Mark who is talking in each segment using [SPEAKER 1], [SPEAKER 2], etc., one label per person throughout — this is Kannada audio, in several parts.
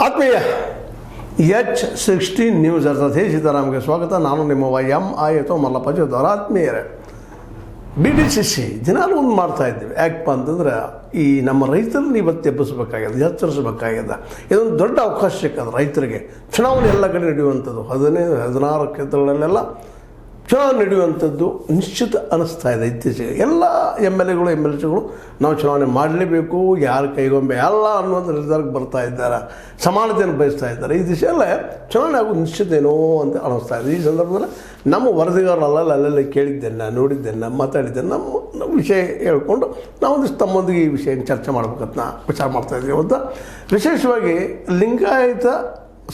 [SPEAKER 1] ಆತ್ಮೀಯ H16 ನ್ಯೂಸ್ ಅರ್ಥಾತ್ ಸೀತಾರಾಮ್ಗೆ ಸ್ವಾಗತ. ನಾನು ನಿಮ್ಮ MI ಅಥವಾ ಮಲ್ಲಪ್ಪ ಜೋದವರ ಆತ್ಮೀಯರೇ. BDCC ದಿನಾಲು ಒಂದು ಮಾಡ್ತಾ ಇದ್ದೀವಿ. ಯಾಕಪ್ಪ ಅಂತಂದ್ರೆ ಈ ನಮ್ಮ ರೈತರನ್ನ ಇವತ್ತು ಎಬ್ಬಿಸಬೇಕಾಗಿದೆ, ಎಚ್ಚರಿಸಬೇಕಾಗಿದೆ. ಇದೊಂದು ದೊಡ್ಡ ಅವಕಾಶ ಸಿಕ್ಕದು ರೈತರಿಗೆ. ಚುನಾವಣೆ ಎಲ್ಲ ಕಡೆ ನಡೆಯುವಂಥದ್ದು 15-16 ಕ್ಷೇತ್ರಗಳಲ್ಲೆಲ್ಲ ಚುನಾವಣೆ ನಡೆಯುವಂಥದ್ದು ನಿಶ್ಚಿತ ಅನ್ನಿಸ್ತಾ ಇದೆ. ಇತ್ತೀಚೆಗೆ ಎಲ್ಲ MLAಗಳು ನಾವು ಚುನಾವಣೆ ಮಾಡಲೇಬೇಕು, ಯಾರ ಕೈಗೊಂಬೆ ಅಲ್ಲ ಅನ್ನುವಂಥ ನಿರ್ಧಾರಕ್ಕೆ ಬರ್ತಾ ಇದ್ದಾರೆ, ಸಮಾನತೆಯನ್ನು ಬಯಸ್ತಾ ಇದ್ದಾರೆ. ಈ ದಿಶೆಯಲ್ಲೇ ಚುನಾವಣೆ ಆಗೋದು ನಿಶ್ಚಿತ ಏನೋ ಅಂತ ಅನ್ನಿಸ್ತಾ ಇದೆ. ಈ ಸಂದರ್ಭದಲ್ಲಿ ನಮ್ಮ ವರದಿಗಾರಲ್ಲ ಅಲ್ಲೆಲ್ಲ ಕೇಳಿದ್ದೇನೆ, ನೋಡಿದ್ದೇನೆ, ಮಾತಾಡಿದ್ದೇನೆ, ನಮ್ಮ ವಿಷಯ ಹೇಳ್ಕೊಂಡು ನಾವೊಂದಿಷ್ಟು ತಮ್ಮೊಂದಿಗೆ ಈ ವಿಷಯ ಚರ್ಚೆ ಮಾಡ್ಬೇಕಂತ ವಿಚಾರ ಮಾಡ್ತಾಯಿದ್ದೀವಿ ಅಂತ. ವಿಶೇಷವಾಗಿ ಲಿಂಗಾಯತ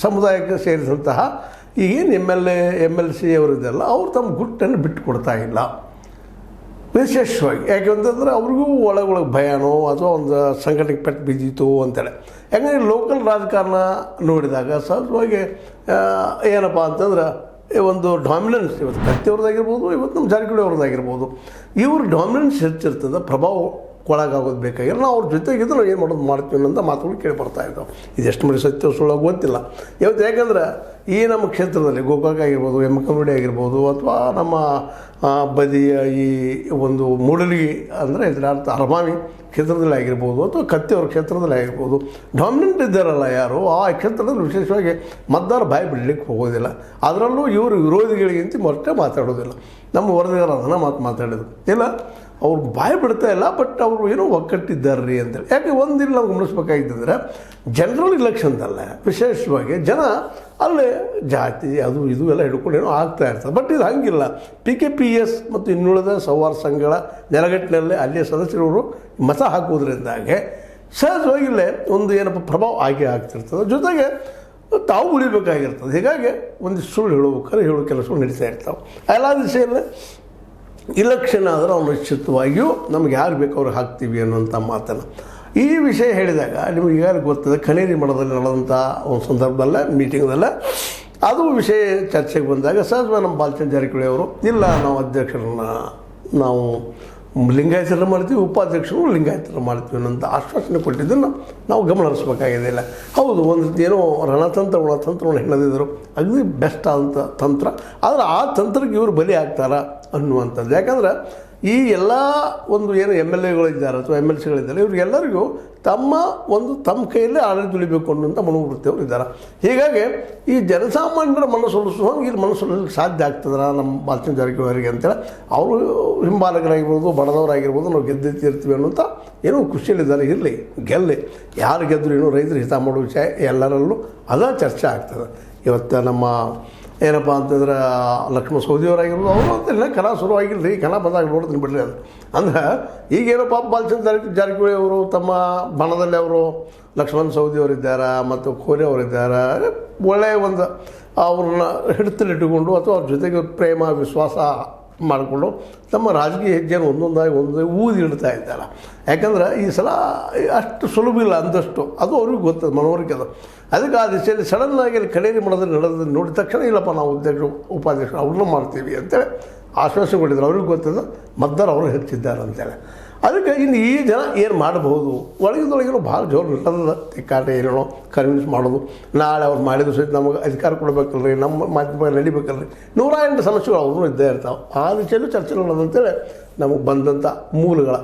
[SPEAKER 1] ಸಮುದಾಯಕ್ಕೆ ಸೇರಿದಂತಹ ಈಗೇನು MLC ಅವರಿದ್ದಲ್ಲ, ಅವ್ರು ತಮ್ಮ ಗುಟ್ಟನ್ನು ಬಿಟ್ಟು ಕೊಡ್ತಾ ಇಲ್ಲ. ವಿಶೇಷವಾಗಿ ಯಾಕೆ ಅಂತಂದರೆ ಅವ್ರಿಗೂ ಒಳಗೊಳಗೆ ಭಯನೋ ಅಥವಾ ಒಂದು ಸಂಘಟನೆಗೆ ಪೆಟ್ಟು ಬಿದ್ದಿತ್ತು ಅಂತೇಳಿ. ಯಾಕಂದರೆ ಲೋಕಲ್ ರಾಜಕಾರಣ ನೋಡಿದಾಗ ಸಹಜವಾಗಿ ಏನಪ್ಪ ಅಂತಂದ್ರೆ ಒಂದು ಡಾಮಿನೆನ್ಸ್ ಇವತ್ತು ಕತ್ತಿಯವ್ರದ್ದಾಗಿರ್ಬೋದು, ಇವತ್ತು ನಮ್ಮ ಜಾರಕಿಹೊಳಿ ಅವ್ರದ್ದಾಗಿರ್ಬೋದು, ಇವ್ರ ಡಾಮಿನೆನ್ಸ್ ಹೆಚ್ಚಿರ್ತದೆ, ಪ್ರಭಾವ ಒಳಗಾಗೋದು ಬೇಕಾಗಿಲ್ಲ. ನಾವು ಅವ್ರ ಜೊತೆಗಿದ್ದು ನಾವು ಏನು ಮಾಡೋದು ಮಾಡ್ತೀವಿ ಅನ್ನೋ ಮಾತುಗಳು ಕೇಳಿ ಬರ್ತಾ ಇದ್ದಾವೆ. ಇದೆಷ್ಟು ಮಂದಿ ಸತ್ಯ ಸುಳ್ಳಾಗಿ ಗೊತ್ತಿಲ್ಲ ಇವತ್ತು. ಯಾಕಂದ್ರೆ ಈ ನಮ್ಮ ಕ್ಷೇತ್ರದಲ್ಲಿ ಗೋಕಾಕ ಆಗಿರ್ಬೋದು, ಎಮ್ಮಕಂಬಡಿ ಆಗಿರ್ಬೋದು, ಅಥವಾ ನಮ್ಮ ಬದಿಯ ಈ ಒಂದು ಮೂಡಲಿಗೆ ಅಂದರೆ ಇದರ ಅರ್ಥ ಅರಮಾವಿ ಕ್ಷೇತ್ರದಲ್ಲಿ ಆಗಿರ್ಬೋದು, ಅಥವಾ ಕತ್ತಿಯವ್ರ ಕ್ಷೇತ್ರದಲ್ಲಿ ಆಗಿರ್ಬೋದು, ಡಾಮಿನೆಂಟ್ ಇದ್ದಾರಲ್ಲ ಯಾರು ಆ ಕ್ಷೇತ್ರದಲ್ಲಿ ವಿಶೇಷವಾಗಿ ಮತದಾರ ಬಾಯಿ ಬಿಡಲಿಕ್ಕೆ ಹೋಗೋದಿಲ್ಲ. ಅದರಲ್ಲೂ ಇವರು ವಿರೋಧಿಗಳಿಗಿಂತ ಮೊಟ್ಟೆ ಮಾತಾಡೋದಿಲ್ಲ. ನಮ್ಮ ವರದಿಗಾರ ಅದನ್ನು ಮಾತಾಡೋದು ಇಲ್ಲ, ಅವ್ರು ಬಾಯಿ ಬಿಡ್ತಾ ಇಲ್ಲ, ಬಟ್ ಅವರು ಏನೋ ಒಕ್ಕಟ್ಟಿದ್ದಾರೆ ರೀ ಅಂತೇಳಿ. ಯಾಕೆ ಒಂದಿಲ್ಲ ನಾವು ಗಮನಿಸ್ಬೇಕಾಗಿದ್ದಂದ್ರೆ ಜನರಲ್ ಇಲೆಕ್ಷನ್ದಲ್ಲ ವಿಶೇಷವಾಗಿ ಜನ ಅಲ್ಲೇ ಜಾತಿ ಅದು ಇದು ಎಲ್ಲ ಹಿಡ್ಕೊಂಡು ಏನೋ ಆಗ್ತಾ ಇರ್ತದೆ. ಬಟ್ ಇದು ಹಂಗಿಲ್ಲ. PKPS ಮತ್ತು ಇನ್ನುಳಿದ ಸೌಹಾರ ಸಂಘಗಳ ನೆಲಗಟ್ಟಿನಲ್ಲೇ ಅಲ್ಲಿಯ ಸದಸ್ಯರವರು ಮತ ಹಾಕುವುದರಿಂದಾಗೆ ಸಹಜವಾಗಿಲ್ಲೇ ಒಂದು ಏನಪ್ಪ ಪ್ರಭಾವ ಆಗೇ ಆಗ್ತಿರ್ತದೆ. ಜೊತೆಗೆ ತಾವು ಉಳಿಬೇಕಾಗಿರ್ತದೆ. ಹೀಗಾಗಿ ಒಂದಿಷ್ಟು ಸುಳ್ಳು ಹೇಳೋ ಕೆಲಸಗಳು ನಡೀತಾ ಇರ್ತಾವೆ. ಎಲ್ಲ ದಿಸೆಯಲ್ಲೇ ಇಲೆಕ್ಷನ್ ಆದರೆ ಅವ್ರು ನಿಶ್ಚಿತವಾಗಿಯೂ ನಮ್ಗೆ ಯಾರು ಬೇಕು ಅವ್ರಿಗೆ ಹಾಕ್ತೀವಿ ಅನ್ನೋಂಥ ಮಾತನ್ನು ಈ ವಿಷಯ ಹೇಳಿದಾಗ ನಿಮಗೆ ಈಗಾಗಲೇ ಗೊತ್ತದೆ. ಕನೇರಿ ಮಠದಲ್ಲಿ ನಡೆದಂಥ ಒಂದು ಸಂದರ್ಭದಲ್ಲೇ ಮೀಟಿಂಗ್ದಲ್ಲೇ ಅದು ವಿಷಯ ಚರ್ಚೆಗೆ ಬಂದಾಗ ಸಹಜವಾಗಿ ನಮ್ಮ ಬಾಲಚಂದ್ರ ಜಾರಕಿಹೊಳಿ ಅವರು ಇಲ್ಲ ನಾವು ಅಧ್ಯಕ್ಷರನ್ನ ನಾವು ಲಿಂಗಾಯತರನ್ನ ಮಾಡ್ತೀವಿ, ಉಪಾಧ್ಯಕ್ಷರು ಲಿಂಗಾಯತರನ್ನ ಮಾಡ್ತೀವಿ ಅನ್ನೋಂಥ ಆಶ್ವಾಸನೆ ಕೊಟ್ಟಿದ್ದನ್ನು ನಾವು ಗಮನ ಹರಿಸಬೇಕಾಗಿದೆ. ಇಲ್ಲ ಹೌದು, ಒಂದು ಏನೋ ರಣತಂತ್ರವನ್ನು ಹೆಣದಿದ್ರು, ಅಗದಿ ಬೆಸ್ಟ್ ಆದಂಥ ತಂತ್ರ. ಆದರೆ ಆ ತಂತ್ರಕ್ಕೆ ಇವರು ಬಲಿ ಆಗ್ತಾರಾ ಅನ್ನುವಂಥದ್ದು. ಯಾಕಂದ್ರೆ ಈ ಎಲ್ಲ ಒಂದು ಏನು MLAಗಳಿದ್ದಾರೆ ಅಥವಾ MLCಗಳಿದ್ದಾರೆ, ಇವ್ರಿಗೆಲ್ಲರಿಗೂ ತಮ್ಮ ಕೈಯಲ್ಲೇ ಆಡಳಿತ ತುಳಿಬೇಕು ಅನ್ನೋಂಥ ಮನೋವೃತ್ತಿಯವರು ಇದ್ದಾರೆ. ಹೀಗಾಗಿ ಈ ಜನಸಾಮಾನ್ಯರ ಮನಸ್ಸೊಲಿಸುವಂಗೆ ಇಲ್ಲಿ ಮನಸ್ಸೊಲಿಸಲಿಕ್ಕೆ ಸಾಧ್ಯ ಆಗ್ತದೆ ನಮ್ಮ ಬಾಲಚಂದ್ರ ಜಾರಕಿಹೊಳಿ ಅವರಿಗೆ ಅಂತೇಳಿ. ಅವರು ಹಿಂಬಾಲಕರಾಗಿರ್ಬೋದು, ಬಡದವರಾಗಿರ್ಬೋದು, ನಾವು ಗೆದ್ದಿರ್ತೀವಿ ಅನ್ನೋಂಥ ಏನೋ ಖುಷಿಯಲ್ಲಿದ್ದಾರೆ. ಇರಲಿ, ಗೆಲ್ಲಿ, ಯಾರು ಗೆದ್ದರು ಏನೋ ರೈತರು ಹಿತ ಮಾಡೋ ವಿಷಯ ಎಲ್ಲರಲ್ಲೂ ಅದ ಚರ್ಚೆ ಆಗ್ತದೆ. ಇವತ್ತು ನಮ್ಮ ಏನಪ್ಪ ಅಂತಂದ್ರೆ ಲಕ್ಷ್ಮಣ ಸವದಿಯವರಾಗಿರ್ಬೋದು, ಅವರು ಅಂತೆಲ್ಲ ಕಣ ಶುರುವಾಗಿಲ್ಲ ರೀ, ಕಣ ಬಂದಾಗ ನೋಡ್ತೀನಿ ಬಿಡ್ರಿ. ಅದು ಅಂದ್ರೆ ಈಗೇನಪ್ಪ ಬಾಲಚಂದ್ರ ಜಾರಕಿಹೊಳಿ ಅವರು ತಮ್ಮ ಬಣದಲ್ಲಿ ಅವರು ಲಕ್ಷ್ಮಣ ಸವದಿಯವರಿದ್ದಾರೆ ಮತ್ತು ಖೋರೆ ಅವರಿದ್ದಾರೆ. ಒಳ್ಳೆಯ ಒಂದು ಅವ್ರನ್ನ ಹಿಡಿತಲಿಟ್ಟುಕೊಂಡು ಅಥವಾ ಅವ್ರ ಜೊತೆಗೆ ಪ್ರೇಮ ವಿಶ್ವಾಸ ಮಾಡಿಕೊಂಡು ತಮ್ಮ ರಾಜಕೀಯ ಹೆಜ್ಜೆಯನ್ನು ಒಂದೊಂದಾಗಿ ಊದಿ ಇಡ್ತಾ ಇದ್ದಾರೆ. ಯಾಕಂದ್ರೆ ಈ ಸಲ ಅಷ್ಟು ಸುಲಭ ಇಲ್ಲ ಅಂದಷ್ಟು, ಅದು ಅವ್ರಿಗೆ ಗೊತ್ತದ, ಮನವರಿಕೆ ಅದು. ಅದಕ್ಕೆ ಆ ದಿಶೆಯಲ್ಲಿ ಸಡನ್ನಾಗಿ ಅಲ್ಲಿ ಕನೇರಿ ಮಠದಲ್ಲಿ ನಡೆದ ನೋಡಿದ ತಕ್ಷಣ ಇಲ್ಲಪ್ಪ ನಾವು ಅಧ್ಯಕ್ಷರು ಉಪಾಧ್ಯಕ್ಷರು ಅವ್ರನ್ನ ಮಾಡ್ತೀವಿ ಅಂತೇಳಿ ಆಶ್ವಾಸನೆ ಕೊಟ್ಟಿದ್ರು. ಅವ್ರಿಗೆ ಗೊತ್ತದ ಮತದಾರ ಅವರು ಹೆಚ್ಚಿದ್ದಾರೆ ಅಂತೇಳಿ. ಅದಕ್ಕೆ ಇನ್ನು ಈ ಜನ ಏನು ಮಾಡಬಹುದು, ಒಳಗಿನೊಳಗೇನೋ ಭಾಳ ಜೋರು ಇರ್ತದ ತಿಕ್ಕಾಟ ಏನೇನೋ ಕನ್ವಿನ್ಸ್ ಮಾಡೋದು. ನಾಳೆ ಅವ್ರು ಮಾಡಿದ್ರು ಸಹಿತ ನಮಗೆ ಅಧಿಕಾರ ಕೊಡಬೇಕಲ್ರಿ, ನಮ್ಮ ಮಾಧ್ಯಮ ನಡಿಬೇಕಲ್ರಿ, 108 ಸಮಸ್ಯೆಗಳು ಅವ್ರೂ ಇದ್ದೇ ಇರ್ತಾವೆ. ಆ ದಿಶೆಯಲ್ಲೂ ಚರ್ಚೆ ಮಾಡೋದಂತೇಳಿ ನಮಗೆ ಬಂದಂಥ ಮೂಲಗಳ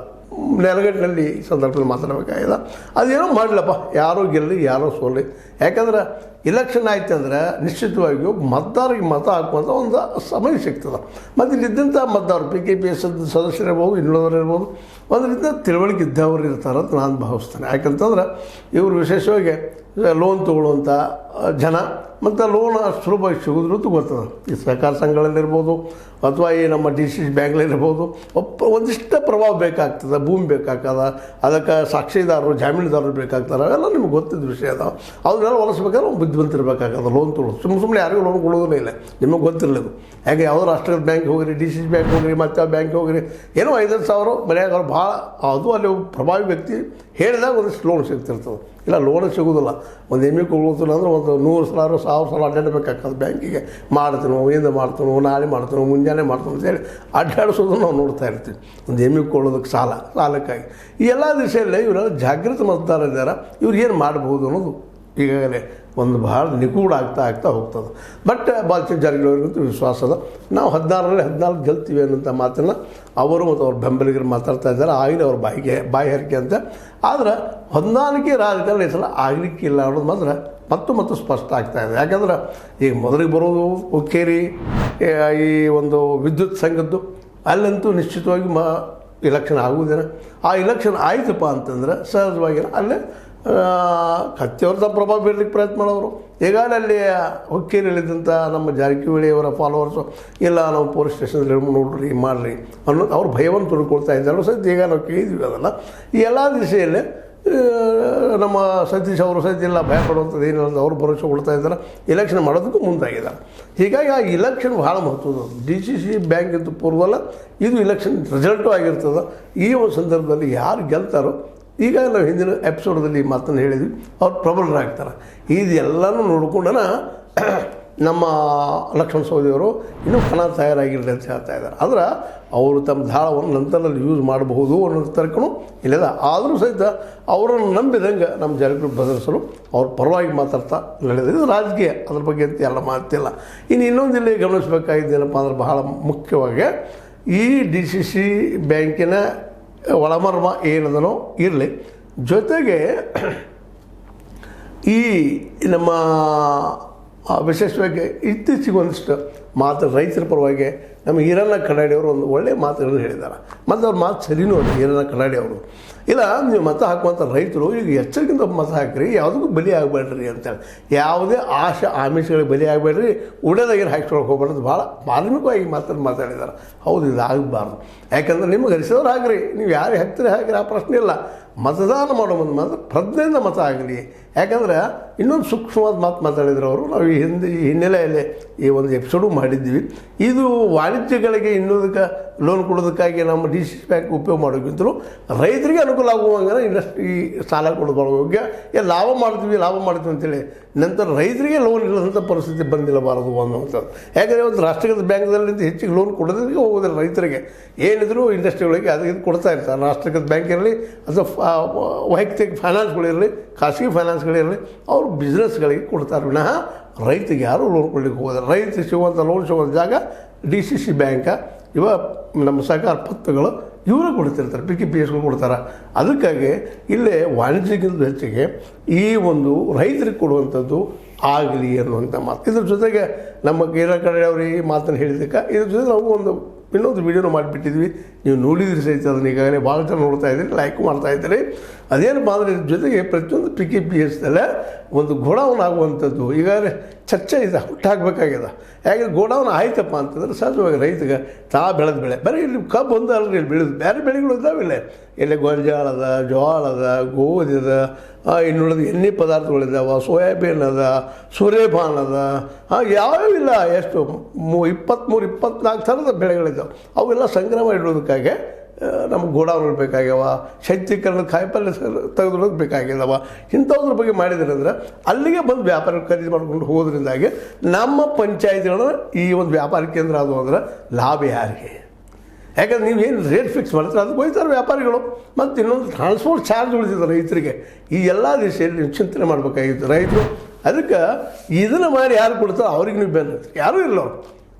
[SPEAKER 1] ನೆಲಗಟ್ಟಿನಲ್ಲಿ ಈ ಸಂದರ್ಭದಲ್ಲಿ ಮಾತಾಡಬೇಕಾಗಿದೆ. ಅದೇನೋ ಮಾಡಲಪ್ಪ, ಯಾರೋ ಗೆಲ್ಲಿ ಯಾರೋ ಸೋಲಿ. ಯಾಕಂದ್ರೆ ಇಲೆಕ್ಷನ್ ಆಯ್ತು ಅಂದರೆ ನಿಶ್ಚಿತವಾಗಿಯೂ ಮತದಾರರಿಗೆ ಮತ ಹಾಕುವಂಥ ಒಂದು ಸಮಯ ಸಿಗ್ತದೆ. ಮತ್ತು ಇಲ್ಲಿದ್ದಂಥ ಮತದಾರರು PKPS ಸದಸ್ಯರಿರ್ಬೋದು, ಇನ್ನುಳಿದವರಿರ್ಬೋದು, ಒಂದರಿಂದ ತಿಳುವಳಿಕೆ ಇದ್ದವರು ಇರ್ತಾರೆ ಅಂತ ನಾನು ಭಾವಿಸ್ತೇನೆ. ಯಾಕಂತಂದ್ರೆ ಇವರು ವಿಶೇಷವಾಗಿ ಲೋನ್ ತೊಗೊಳ್ಳುವಂಥ ಜನ ಮತ್ತು ಲೋನ್ ಅಷ್ಟು ಸುಲಭವಾಗಿ ಸಿಗೋದ್ರೂ ಗೊತ್ತದ. ಈ ಸಹಕಾರ ಸಂಘಗಳಲ್ಲಿರ್ಬೋದು ಅಥವಾ ಈ ನಮ್ಮ DCC ಬ್ಯಾಂಕ್ಗಳಿರ್ಬೋದು, ಒಂದಿಷ್ಟು ಪ್ರಭಾವ ಬೇಕಾಗ್ತದೆ, ಭೂಮಿ ಬೇಕಾಗ್ತದೆ, ಅದಕ್ಕೆ ಸಾಕ್ಷಿದಾರರು ಜಾಮೀನುದಾರರು ಬೇಕಾಗ್ತಾರೆ. ಅವೆಲ್ಲ ನಿಮ್ಗೆ ಗೊತ್ತಿದ್ದ ವಿಷಯ ಅದಾವೆ. ಅದನ್ನೆಲ್ಲ ಹೊಲಿಸ್ಬೇಕಾದ್ರೆ ಬುದ್ಧಿವಂತಿರ್ಬೇಕಾಗ್ತದೆ. ಲೋನ್ ತೊಗೊಳ್ಳೋದು ಸುಮ್ಮನೆ ಯಾರಿಗೂ ಲೋನ್ ಕೊಡೋದೇ ಇಲ್ಲ, ನಿಮಗೆ ಗೊತ್ತಿರಲಿಲ್ಲ. ಯಾಕೆ ಯಾವುದೋ ರಾಷ್ಟ್ರೀಯ ಬ್ಯಾಂಕ್ ಹೋಗಿರಿ, DCC ಬ್ಯಾಂಕ್ ಹೋಗಿರಿ, ಮತ್ತು ಆ ಬ್ಯಾಂಕ್ ಹೋಗಿರಿ, ಏನೋ 5-10 ಸಾವಿರ ಮನೆಯಾಗ ಅವ್ರು ಭಾಳ ಅದು ಅಲ್ಲಿ ಪ್ರಭಾವಿ ವ್ಯಕ್ತಿ ಹೇಳಿದಾಗ ಒಂದಿಷ್ಟು ಲೋನ್ ಸಿಗ್ತಿರ್ತದೆ. ಇಲ್ಲ ಲೋನ್ ಸಿಗೋದಿಲ್ಲ. ಒಂದು ಎಮ್ಮೆ ಕೊಡೋದಿಲ್ಲ ಅಂದರೆ ಒಂದು 100 ಸಲ 1000 ಸಲ ಅಡ್ಡಾಡಬೇಕಾಗ್ತದೆ ಬ್ಯಾಂಕಿಗೆ. ಮಾಡ್ತೀನೋ, ಇಂದ ಮಾಡ್ತೀನೋ, ನಾಳೆ ಮಾಡ್ತೀನೋ, ಮುಂಜಾನೆ ಮಾಡ್ತೀನೋ ಅಂತೇಳಿ ಅಡ್ಡಾಡಿಸೋದನ್ನು ನಾವು ನೋಡ್ತಾ ಇರ್ತೀವಿ. ಒಂದು ಎಮ್ಮೆ ಕೊಳ್ಳೋದಕ್ಕೆ ಸಾಲಕ್ಕಾಗಿ. ಈ ಎಲ್ಲ ದಿಶೆಯಲ್ಲೇ ಇವರೆಲ್ಲ ಜಾಗೃತ ಮತದಾರ ಇದ್ದಾರೆ. ಇವ್ರು ಏನು ಮಾಡ್ಬೋದು ಅನ್ನೋದು ಈಗಾಗಲೇ ಒಂದು ಭಾಳ ನಿಗೂಢ ಆಗ್ತಾ ಹೋಗ್ತದೆ. ಬಟ್ ಬಾಲಚಂದ್ರ ಜಾರಕಿಹೊಳಿಗಂತೂ ವಿಶ್ವಾಸ ಅದ, ನಾವು 14 ಗೆಲ್ತೀವಿ ಅನ್ನೋಂಥ ಮಾತನ್ನು ಅವರು ಮತ್ತು ಅವ್ರ ಬೆಂಬಲಿಗರು ಮಾತಾಡ್ತಾ ಇದ್ದಾರೆ. ಆಗಲಿ ಅವ್ರ ಬಾಯಿ ಹರಿಕೆ ಅಂತ. ಆದ್ರೆ 14ಕ್ಕೆ ರಾಜಕಾರಣ ಈ ಸಲ ಆಗಲಿಕ್ಕಿಲ್ಲ ಅನ್ನೋದು ಮಾತ್ರ ಮತ್ತು ಸ್ಪಷ್ಟ ಆಗ್ತಾಯಿದೆ. ಯಾಕಂದ್ರೆ ಈಗ ಮೊದಲಿಗೆ ಬರೋದು ಹುಕ್ಕೇರಿ ಈ ಒಂದು ವಿದ್ಯುತ್ ಸಂಘದ್ದು, ಅಲ್ಲಂತೂ ನಿಶ್ಚಿತವಾಗಿ ಇಲೆಕ್ಷನ್ ಆಗುವುದೇನ. ಆ ಇಲೆಕ್ಷನ್ ಆಯ್ತಪ್ಪ ಅಂತಂದ್ರೆ ಸಹಜವಾಗಿ ಅಲ್ಲೇ ಕತ್ತಿಯವ್ರ ಪ್ರಭಾವ ಬೀರಲಿಕ್ಕೆ ಪ್ರಯತ್ನ ಮಾಡೋರು. ಈಗಾಗಲೇ ಅಲ್ಲಿ ಹುಕ್ಕೇರಿಯಲ್ಲಿದ್ದಂಥ ನಮ್ಮ ಜಾರಕಿಹೊಳಿಯವರ ಫಾಲೋವರ್ಸು ಇಲ್ಲ ನಾವು ಪೊಲೀಸ್ ಸ್ಟೇಷನಲ್ಲಿ ನೋಡ್ರಿ ಮಾಡಿರಿ ಅನ್ನೋದು ಅವ್ರು ಭಯವನ್ನು ತುಳ್ಕೊಳ್ತಾ ಇದ್ದಾರೆ. ಸಹಿತ ಈಗ ನಾವು ಕೇಳಿದ್ವಿ ಅದನ್ನು. ಈ ಎಲ್ಲ ದಿಶೆಯಲ್ಲೇ ನಮ್ಮ ಸತೀಶ್ ಅವರು ಸಹಿತ ಇಲ್ಲ ಭಯ ಪಡುವಂಥದ್ದು ಏನಿಲ್ಲ, ಅವ್ರು ಭರವಸೆ ಕೊಡ್ತಾ ಇದ್ದಾರೆ, ಇಲೆಕ್ಷನ್ ಮಾಡೋದಕ್ಕೂ ಮುಂದಾಗಿದ್ದಾರೆ. ಹೀಗಾಗಿ ಆ ಇಲೆಕ್ಷನ್ ಭಾಳ ಮಹತ್ವದ. DCC ಬ್ಯಾಂಕ್ ಇದ್ದು ಪೂರ್ವಲ್ಲ, ಇದು ಇಲೆಕ್ಷನ್ ರಿಸಲ್ಟು ಆಗಿರ್ತದೆ. ಈ ಒಂದು ಸಂದರ್ಭದಲ್ಲಿ ಯಾರು ಗೆಲ್ತಾರೋ, ಈಗ ನಾವು ಹಿಂದಿನ ಎಪಿಸೋಡಲ್ಲಿ ಮಾತನ್ನು ಹೇಳಿದ್ವಿ, ಅವ್ರು ಪ್ರಬಲರಾಗ್ತಾರೆ. ಇದೆಲ್ಲನೂ ನೋಡ್ಕೊಂಡನ ನಮ್ಮ ಲಕ್ಷ್ಮಣ ಸವದಿಯವರು ಇನ್ನೂ ತಯಾರಾಗಿರಲಿ ಅಂತ ಹೇಳ್ತಾ ಇದ್ದಾರೆ. ಆದ್ರೆ ಅವರು ತಮ್ಮ ದಾಳವನ್ನು ನಂತರದಲ್ಲಿ ಯೂಸ್ ಮಾಡಬಹುದು ಅನ್ನೋ ತರ್ಕನೂ ಇಲ್ಲದ. ಆದರೂ ಸಹಿತ ಅವರನ್ನು ನಂಬಿದಂಗೆ ನಮ್ಮ ಜಾರಕಿಹೊಳಿ ಬದಲಿಸಲು ಅವ್ರ ಪರವಾಗಿ ಮಾತಾಡ್ತಾ ನಡೆದಿದೆ. ಇದು ರಾಜಕೀಯ, ಅದ್ರ ಬಗ್ಗೆ ಅಂತ ಎಲ್ಲ ಮಾತಿಲ್ಲ. ಇನ್ನು ಇನ್ನೊಂದು ಇಲ್ಲಿ ಗಮನಿಸಬೇಕಾಗಿದ್ದೇನಪ್ಪ ಅಂದ್ರೆ ಬಹಳ ಮುಖ್ಯವಾಗಿ ಈ DCC ಬ್ಯಾಂಕಿನ ಒಳಮರ್ಮ ಏನದನೋ ಇರಲಿ, ಜೊತೆಗೆ ಈ ನಮ್ಮ ವಿಶೇಷವಾಗಿ ಇತ್ತೀಚೆಗೆ ಒಂದಿಷ್ಟು ರೈತರ ಪರವಾಗಿ ನಮ್ಮ ಈರಣ್ಣ ಕಡಾಡಿಯವರು ಒಂದು ಒಳ್ಳೆಯ ಮಾತುಗಳನ್ನು ಹೇಳಿದ್ದಾರೆ. ಮತ್ತು ಅವ್ರ ಮಾತು ಸರಿನೂ ಅಲ್ಲ. ಈರಣ್ಣ ಕಡಾಡಿಯವರು ಇಲ್ಲ, ನೀವು ಮತ ಹಾಕುವಂಥ ರೈತರು ಈಗ ಎಚ್ಚರಿಕೆಯಿಂದ ಮತ ಹಾಕಿರಿ, ಯಾವುದಕ್ಕೂ ಬಲಿ ಆಗಬೇಡ್ರಿ ಅಂತೇಳಿ. ಯಾವುದೇ ಆಮಿಷಗಳಿಗೆ ಬಲಿ ಆಗಬೇಡ್ರಿ, ಉಡದಾಗಿನ ಹಾಕಿಸ್ಕೊಳಕ್ಕೆ ಹೋಗ್ಬಾರ್ದು, ಭಾಳ ಮಾರ್ಮಿಕವಾಗಿ ಮಾತಾಡಿದ್ದಾರೆ. ಹೌದು, ಇದು ಆಗಬಾರ್ದು. ಯಾಕಂದ್ರೆ ನಿಮಗೆ ಹರಿಸಿದವ್ರು ಹಾಕ್ರಿ, ನೀವು ಯಾರು ಹಾಕ್ತೀರಿ ಹಾಕಿರಿ, ಆ ಪ್ರಶ್ನೆ ಇಲ್ಲ. ಮತದಾನ ಮಾಡೋ ಮುಂದೆ ಮಾತ್ರ ಪ್ರಜ್ಞೆಯಿಂದ ಮತ ಆಗಲಿ. ಯಾಕಂದ್ರೆ ಇನ್ನೊಂದು ಸೂಕ್ಷ್ಮವಾದ ಮಾತಾಡಿದ್ರು ಅವರು. ನಾವು ಈ ಹಿನ್ನೆಲೆಯಲ್ಲಿ ಈ ಒಂದು ಎಪಿಸೋಡು ಮಾಡಿದ್ದೀವಿ. ಇದು ವಾಣಿಜ್ಯಗಳಿಗೆ ಇನ್ನೊಂದಕ್ಕೆ ಲೋನ್ ಕೊಡೋದಕ್ಕಾಗಿ ನಮ್ಮ DCC ಬ್ಯಾಂಕ್ ಉಪಯೋಗ ಮಾಡೋಕ್ಕಿಂತಲೂ ರೈತರಿಗೆ ಅನುಕೂಲ ಆಗುವಂಗೆ ಇಂಡಸ್ಟ್ರಿ ಸಾಲ ಕೊಡೋದ್ರೊಳಗೆ ಲಾಭ ಮಾಡ್ತೀವಿ ಅಂತೇಳಿ ನಂತರ ರೈತರಿಗೆ ಲೋನ್ ಇಲ್ಲದಂಥ ಪರಿಸ್ಥಿತಿ ಬಂದಿಲ್ಲಬಾರದು ಅನ್ನುವಂಥದ್ದು. ಯಾಕಂದರೆ ಒಂದು ರಾಷ್ಟ್ರೀಕೃತ ಬ್ಯಾಂಕ್ದಲ್ಲಿಂದ ಹೆಚ್ಚಿಗೆ ಲೋನ್ ಕೊಡೋದಕ್ಕೆ ಹೋಗೋದಿಲ್ಲ ರೈತರಿಗೆ. ಏನಿದ್ರು ಇಂಡಸ್ಟ್ರಿಗಳಿಗೆ ಅದು ಇದು ಕೊಡ್ತಾ ಇರ್ತಾರೆ. ರಾಷ್ಟ್ರೀಕೃತ ಬ್ಯಾಂಕ್ ಇರಲಿ ಅಥವಾ ವೈಯಕ್ತಿಕ ಫೈನಾನ್ಸ್ಗಳಿರಲಿ, ಖಾಸಗಿ ಫೈನಾನ್ಸ್ಗಳಿರಲಿ, ಅವರು ಬಿಸ್ನೆಸ್ಗಳಿಗೆ ಕೊಡ್ತಾರೆ ವಿನಃ ರೈತಿಗೆ ಯಾರೂ ಲೋನ್ ಕೊಡಲಿಕ್ಕೆ ಹೋಗೋದಿಲ್ಲ. ರೈತರಿಗೆ ಸಿಗುವಂಥ ಲೋನ್ ಸಿಗುವಂಥ ಜಾಗ DCC ಬ್ಯಾಂಕ, ಇವ ನಮ್ಮ ಸಹಕಾರ ಪತ್ರಗಳು ಇವರೇ ಕೊಡ್ತಿರ್ತಾರೆ, PKPSಗಳು ಕೊಡ್ತಾರೆ. ಅದಕ್ಕಾಗಿ ಇಲ್ಲೇ ವಾಣಿಜ್ಯಕ್ಕಿಂತ ಹೆಚ್ಚಿಗೆ ಈ ಒಂದು ರೈತರಿಗೆ ಕೊಡುವಂಥದ್ದು ಆಗಲಿ ಅನ್ನುವಂಥ ಮಾತು. ಇದ್ರ ಜೊತೆಗೆ ನಮ್ಮ ಈರಣ್ಣ ಕಡಾಡಿ ಅವರು ಈ ಮಾತನ್ನು ಹೇಳಿದ್ದಕ್ಕೆ ಇದ್ರ ಜೊತೆ ನಾವು ಇನ್ನೊಂದು ವೀಡಿಯೋನು ಮಾಡಿಬಿಟ್ಟಿದ್ವಿ. ನೀವು ನೋಡಿದ್ರಿ ಸಹಿತ ಅದನ್ನು ಈಗಾಗಲೇ ಭಾಳ ಜನ ನೋಡ್ತಾ ಇದ್ದೀರಿ, ಲೈಕ್ ಮಾಡ್ತಾ ಇದ್ದೀರಿ. ಅದೇನಪ್ಪ ಅಂದರೆ ಇದ್ರ ಜೊತೆಗೆ ಪ್ರತಿಯೊಂದು PKPSದಲ್ಲೇ ಒಂದು ಗೋಡೌನ್ ಆಗುವಂಥದ್ದು ಈಗಾಗಲೇ ಚರ್ಚೆ ಇದೆ, ಹುಟ್ಟಾಗಬೇಕಾಗಿದೆ. ಯಾಕಂದ್ರೆ ಗೋಡೌನ್ ಆಯ್ತಪ್ಪ ಅಂತಂದ್ರೆ ಸಹಜವಾಗಿ ರೈತಗೆ ಬೆಳೆದ ಬೆಳೆ ಬರೀ ಇಲ್ಲಿ ಕಬ್ಬು ಒಂದು ಅಲ್ರಿ, ಇಲ್ಲಿ ಬೆಳೆದು ಬೇರೆ ಬೆಳೆಗಳು ಇದ್ದಾವಿಲ್ಲ. ಇಲ್ಲಿ ಗೊಂಜಾಳ ಅದ, ಜೋಳ ಅದ, ಗೋಧಿ ಅದ, ಇನ್ನುಳಿದ ಎಣ್ಣೆ ಪದಾರ್ಥಗಳಿದ್ದಾವೆ, ಸೋಯಾಬೀನ್ ಅದ, ಸೂರ್ಯಪಾನ ಅದ, ಯಾವಿಲ್ಲ ಎಷ್ಟು 23-24 ಥರದ ಬೆಳೆಗಳಿದ್ದಾವೆ. ಅವೆಲ್ಲ ಸಂಗ್ರಹ ಮಾಡಿಡೋದಕ್ಕಾಗಿ ನಮ್ಗೆ ಗೋಡೌನ್ಗಳು ಬೇಕಾಗ್ಯಾವ, ಶೈತ್ಯೀಕರಣದ ಕಾಯಿಪಲ್ಯ ತೆಗೆದುಕೊಳ್ಳೋದು ಬೇಕಾಗಿದ್ದಾವ. ಇಂಥದ್ರ ಬಗ್ಗೆ ಮಾಡಿದ್ರಂದ್ರೆ ಅಲ್ಲಿಗೆ ಬಂದು ವ್ಯಾಪಾರ ಖರೀದಿ ಮಾಡ್ಕೊಂಡು ಹೋಗೋದ್ರಿಂದಾಗಿ ನಮ್ಮ ಪಂಚಾಯತ್ಗಳನ್ನ ಈ ಒಂದು ವ್ಯಾಪಾರ ಕೇಂದ್ರ ಅದು ಅಂದ್ರೆ ಲಾಭ ಯಾರಿಗೆ? ಯಾಕಂದ್ರೆ ನೀವು ಏನು ರೇಟ್ ಫಿಕ್ಸ್ ಮಾಡ್ತಾರೆ ಅದಕ್ಕೆ ಹೋಗ್ತಾರೆ ವ್ಯಾಪಾರಿಗಳು. ಮತ್ತು ಇನ್ನೊಂದು ಟ್ರಾನ್ಸ್ಪೋರ್ಟ್ ಚಾರ್ಜ್ ಉಳಿದಿದೆ ರೈತರಿಗೆ. ಈ ಎಲ್ಲ ದಿಶೆಯಲ್ಲಿ ನೀವು ಚಿಂತನೆ ಮಾಡಬೇಕಾಗಿತ್ತು ರೈತರು. ಅದಕ್ಕೆ ಇದನ್ನು ಮಾಡಿ ಯಾರು ಕೊಡ್ತಾರೋ ಅವ್ರಿಗೆ ನೀವು ಬೆನ್ನು ಯಾರೂ ಇಲ್ಲ.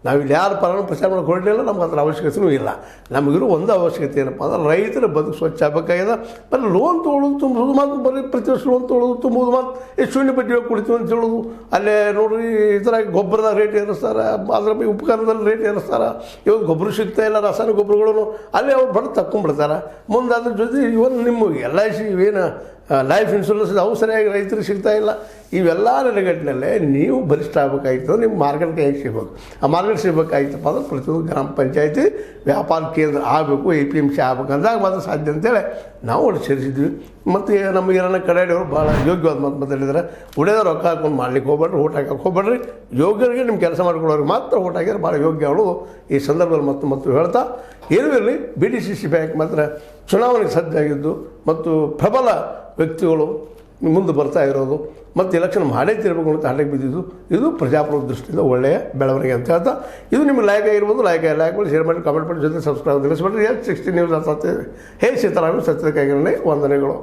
[SPEAKER 1] ನಾವಿಲ್ಲಿ ಯಾರು ಪರನ ಪ್ರಚಾರ ಮಾಡೋಕೆ ಹೊರಟಿಲ್ಲ, ನಮ್ಗೆ ಅದರ ಅವಶ್ಯಕತೆಯೂ ಇಲ್ಲ. ನಮಗಿರೋ ಒಂದು ಅವಶ್ಯಕತೆ ಏನಪ್ಪ ಅಂದ್ರೆ ರೈತರ ಬದುಕು ಸ್ವಚ್ಛ ಆಗಬೇಕಾಗಿದೆ. ಬರೀ ಲೋನ್ ತೊಗೊಳ್ಳೋದು ತುಂಬೋದು ಮಾತು, ಬರೀ ಪ್ರತಿ ವರ್ಷ ಲೋನ್ ತೊಗೊಳ್ಳೋದು ತುಂಬೋದು ಮಾತು, ಶೂನ್ಯ ಬಡ್ಡಿ ಕುಡಿತೀವಿ ಅಂತ ಹೇಳೋದು. ಅಲ್ಲೇ ನೋಡಿರಿ ಈ ಥರ ಗೊಬ್ಬರದ ರೇಟ್ ಏರಿಸ್ತಾರೆ, ಅದರ ಬಗ್ಗೆ ಉಪಕರಣದಲ್ಲಿ ರೇಟ್ ಏರಿಸ್ತಾರೆ. ಇವತ್ತು ಗೊಬ್ಬರ ಸಿಗ್ತಾ ಇಲ್ಲ, ರಾಸಾಯನಿಕ ಗೊಬ್ಬರಗಳನ್ನು ಅಲ್ಲೇ ಅವ್ರು ಬಡ ತಕ್ಕೊಂಡ್ಬಿಡ್ತಾರೆ. ಮುಂದೆ ಅದ್ರ ಜೊತೆ ಇವತ್ತು ನಿಮಗೆ LIC ಇವೇನು ಲೈಫ್ ಇನ್ಶೂರೆನ್ಸ್ ಅವು ಸರಿಯಾಗಿ ರೈತರಿಗೆ ಸಿಗ್ತಾ ಇಲ್ಲ. ಇವೆಲ್ಲ ನೆಲೆಗಟ್ಟಿನಲ್ಲೇ ನೀವು ಬಲಿಷ್ಠ ಆಗಬೇಕಾಗಿತ್ತು. ನಿಮ್ಮ ಮಾರ್ಕೆಟ್ ಕೈಗೆ ಸಿಗಬೇಕು. ಆ ಮಾರ್ಕೆಟ್ ಸಿಗಬೇಕಾಗಿತ್ತಪ್ಪ ಅಂದ್ರೆ ಪ್ರತಿಯೊಂದು ಗ್ರಾಮ ಪಂಚಾಯತಿ ವ್ಯಾಪಾರ ಕೇಂದ್ರ ಆಗಬೇಕು, APMC ಆಗಬೇಕು ಅಂದಾಗ ಮಾತ್ರ ಸಾಧ್ಯ ಅಂತೇಳಿ ನಾವು ಅಲ್ಲಿ ಸೇರಿಸಿದ್ವಿ. ಮತ್ತು ನಮ್ಮ ಈರಣ್ಣ ಕಡಾಡಿ ಅವರು ಭಾಳ ಯೋಗ್ಯವಾದ ಮಾತು ಮಾತಾಡಿದ್ದಾರೆ. ಉಳಿದ ರೊಕ್ಕ ಹಾಕೊಂಡು ಮಾಡ್ಲಿಕ್ಕೆ ಹೋಗ್ಬೇಡ್ರಿ, ಓಟ್ ಹಾಕಕ್ಕೆ ಹೋಗ್ಬೇಡ್ರಿ, ಯೋಗ್ಯರಿಗೆ ನಿಮ್ಮ ಕೆಲಸ ಮಾಡಿಕೊಡೋರಿಗೆ ಮಾತ್ರ ಓಟ್ ಹಾಕಿದ್ರೆ ಭಾಳ ಯೋಗ್ಯ ಅವಳು. ಈ ಸಂದರ್ಭದಲ್ಲಿ ಮತ್ತು ಹೇಳ್ತಾ ಏನೂ ಇರಲಿ, BDCC ಬ್ಯಾಂಕ್ ಮಾತ್ರ ಚುನಾವಣೆಗೆ ಸಜ್ಜಾಗಿದ್ದು ಮತ್ತು ಪ್ರಬಲ ವ್ಯಕ್ತಿಗಳು ಮುಂದೆ ಬರ್ತಾ ಇರೋದು ಮತ್ತು ಎಲೆಕ್ಷನ್ ಮಾಡೇ ತಿರ್ಬೇಕು ಅಂತ ಹಂಡಕ್ಕೆ ಬಿದ್ದಿದ್ದು, ಇದು ಪ್ರಜಾಪ್ರಭುತ್ವ ದೃಷ್ಟಿಯಿಂದ ಒಳ್ಳೆಯ ಬೆಳವಣಿಗೆ ಅಂತ ಹೇಳ್ತಾ, ಇದು ನಿಮ್ಗೆ ಲೈಕ್ ಆಗಿರ್ಬೋದು. ಲೈಕ್ ಮಾಡಿ, ಶೇರ್ ಮಾಡಿ, ಕಾಮೆಂಟ್ ಮಾಡಿ, ಜೊತೆ ಸಬ್ಸ್ಕ್ರೈಬ್ ತಿಳಿಸ್ಬಿಟ್ರಿ. 60 ನ್ಯೂಸ್ ಆಗ್ತದೆ. ಹೇ ಸೀತಾರಾಮ ಸತ್ಯದ ಕೈಗಳನ್ನೇ ವಂದನೆಗಳು.